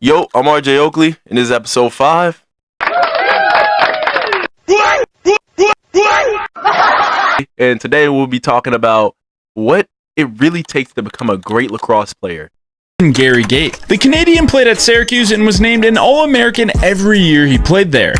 Yo, I'm RJ Oakley, and this is episode 5. And today we'll be talking about what it really takes to become a great lacrosse player. Gary Gait. The Canadian played at Syracuse and was named an All-American every year he played there.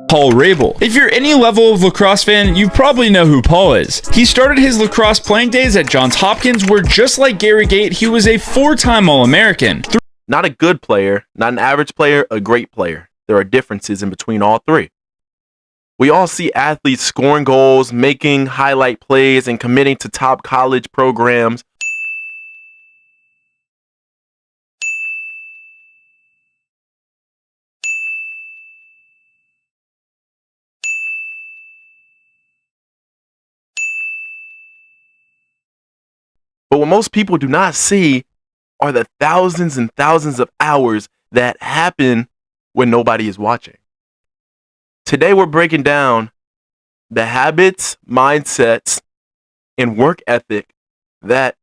Paul Rabel. If you're any level of lacrosse fan, you probably know who Paul is. He started his lacrosse playing days at Johns Hopkins, where just like Gary Gait, he was a 4-time All-American. Not a good player, not an average player, a great player. There are differences in between all three. We all see athletes scoring goals, making highlight plays, and committing to top college programs. But what most people do not see are the thousands and thousands of hours that happen when nobody is watching. Today we're breaking down the habits, mindsets, and work ethic that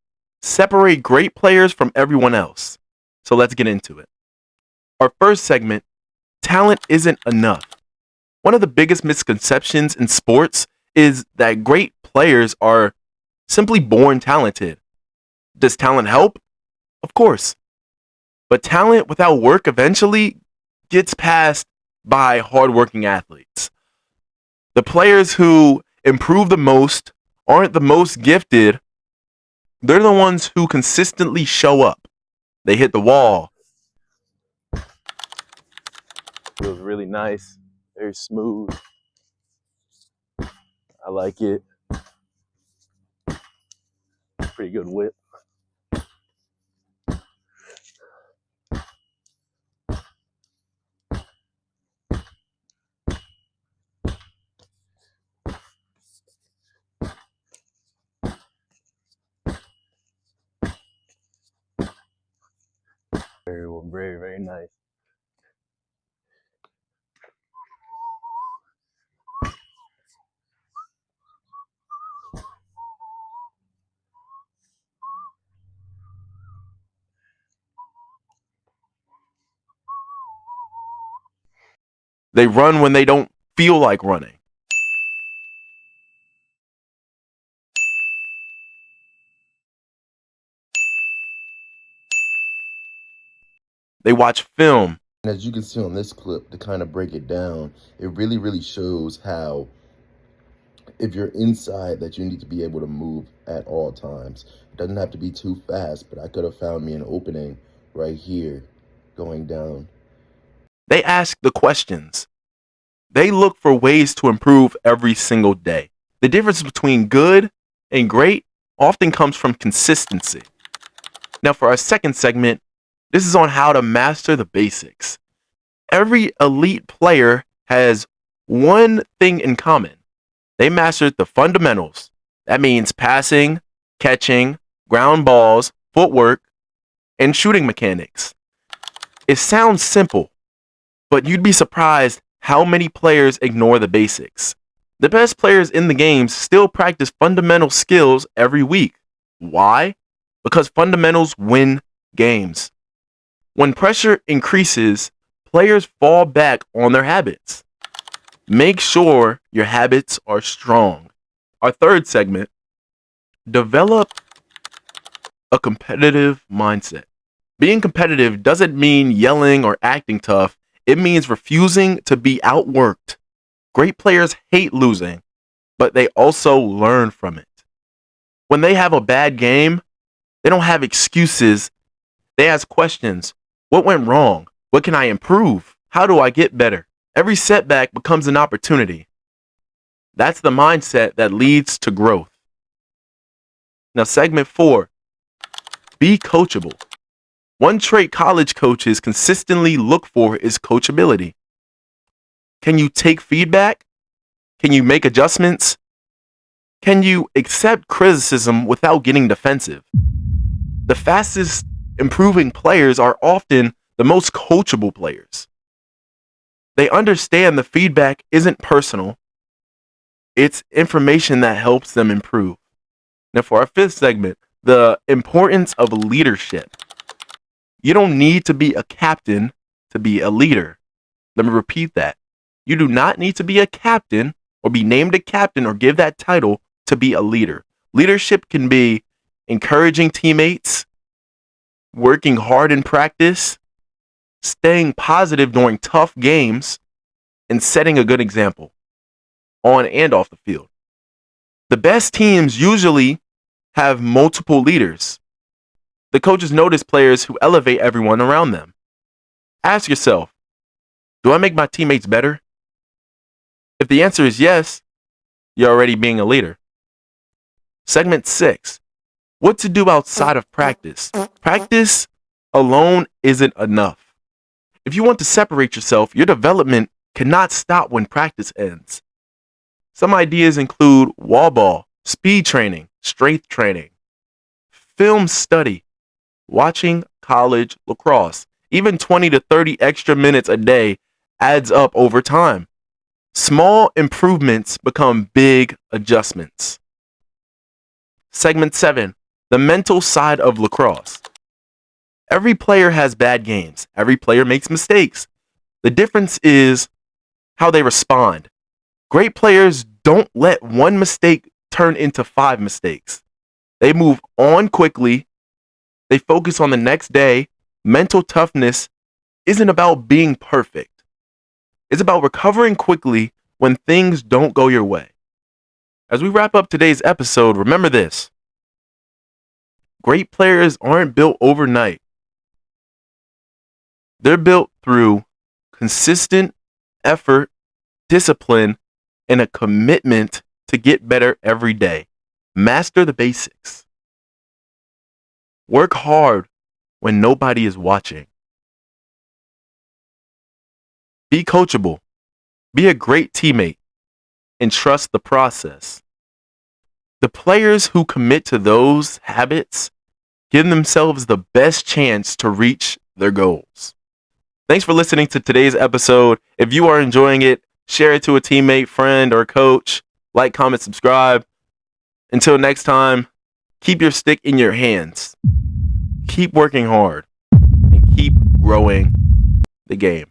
separate great players from everyone else. So let's get into it. Our first segment, talent isn't enough. One of the biggest misconceptions in sports is that great players are simply born talented. Does talent help? Of course. But talent without work eventually gets passed by hardworking athletes. The players who improve the most aren't the most gifted. They're the ones who consistently show up. They hit the wall. Feels really nice, very smooth. I like it. Pretty good whip. Very nice. They run when they don't feel like running. They watch film. And as you can see on this clip, to kind of break it down, it really shows how if you're inside that you need to be able to move at all times. It doesn't have to be too fast, but I could have found me an opening right here going down. They ask the questions. They look for ways to improve every single day. The difference between good and great often comes from consistency. Now for our second segment, this is on how to master the basics. Every elite player has one thing in common. They mastered the fundamentals. That means passing, catching, ground balls, footwork, and shooting mechanics. It sounds simple, but you'd be surprised how many players ignore the basics. The best players in the game still practice fundamental skills every week. Why? Because fundamentals win games. When pressure increases, players fall back on their habits. Make sure your habits are strong. Our third segment, develop a competitive mindset. Being competitive doesn't mean yelling or acting tough. It means refusing to be outworked. Great players hate losing, but they also learn from it. When they have a bad game, they don't have excuses. They ask questions. What went wrong? What can I improve? How do I get better? Every setback becomes an opportunity. That's the mindset that leads to growth. Now, segment 4, be coachable. One trait college coaches consistently look for is coachability. Can you take feedback? Can you make adjustments? Can you accept criticism without getting defensive? The fastest improving players are often the most coachable players. They understand the feedback isn't personal. It's information that helps them improve. Now, for our fifth segment, the importance of leadership. You don't need to be a captain to be a leader. Let me repeat that. You do not need to be a captain or be named a captain or give that title to be a leader. Leadership can be encouraging teammates, working hard in practice, staying positive during tough games, and setting a good example on and off the field. The best teams usually have multiple leaders. The coaches notice players who elevate everyone around them. Ask yourself, do I make my teammates better? If the answer is yes, you're already being a leader. Segment 6, what to do outside of practice. Practice alone isn't enough. If you want to separate yourself, your development cannot stop when practice ends. Some ideas include wall ball, speed training, strength training, film study, watching college lacrosse. Even 20 to 30 extra minutes a day adds up over time. Small improvements become big adjustments. Segment 7, the mental side of lacrosse. Every player has bad games. Every player makes mistakes. The difference is how they respond. Great players don't let one mistake turn into 5 mistakes. They move on quickly. They focus on the next day. Mental toughness isn't about being perfect. It's about recovering quickly when things don't go your way. As we wrap up today's episode, remember this. Great players aren't built overnight. They're built through consistent effort, discipline, and a commitment to get better every day. Master the basics. Work hard when nobody is watching. Be coachable. Be a great teammate and trust the process. The players who commit to those habits give themselves the best chance to reach their goals. Thanks for listening to today's episode. If you are enjoying it, share it to a teammate, friend, or coach. Like, comment, subscribe. Until next time, keep your stick in your hands. Keep working hard and keep growing the game.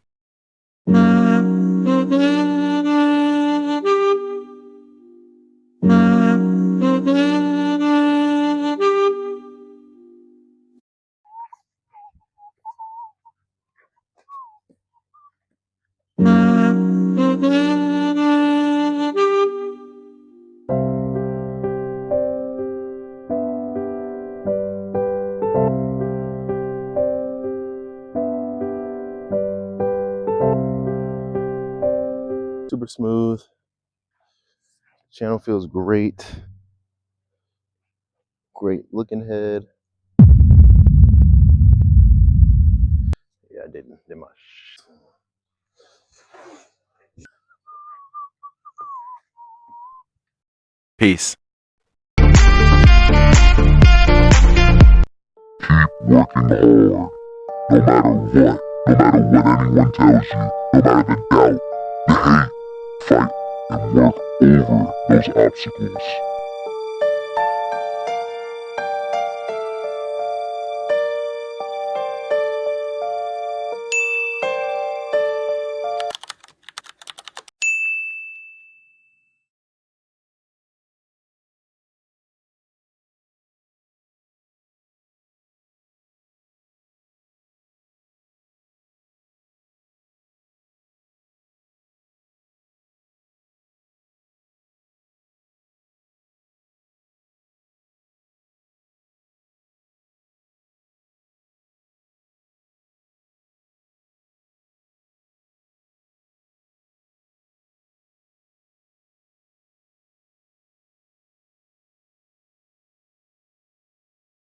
Super smooth. Channel feels great. Great looking head. Yeah, I did my Peace. Working hard, no matter what, no matter what anyone tells you, no matter the doubt, the hate, fight, and work over those obstacles.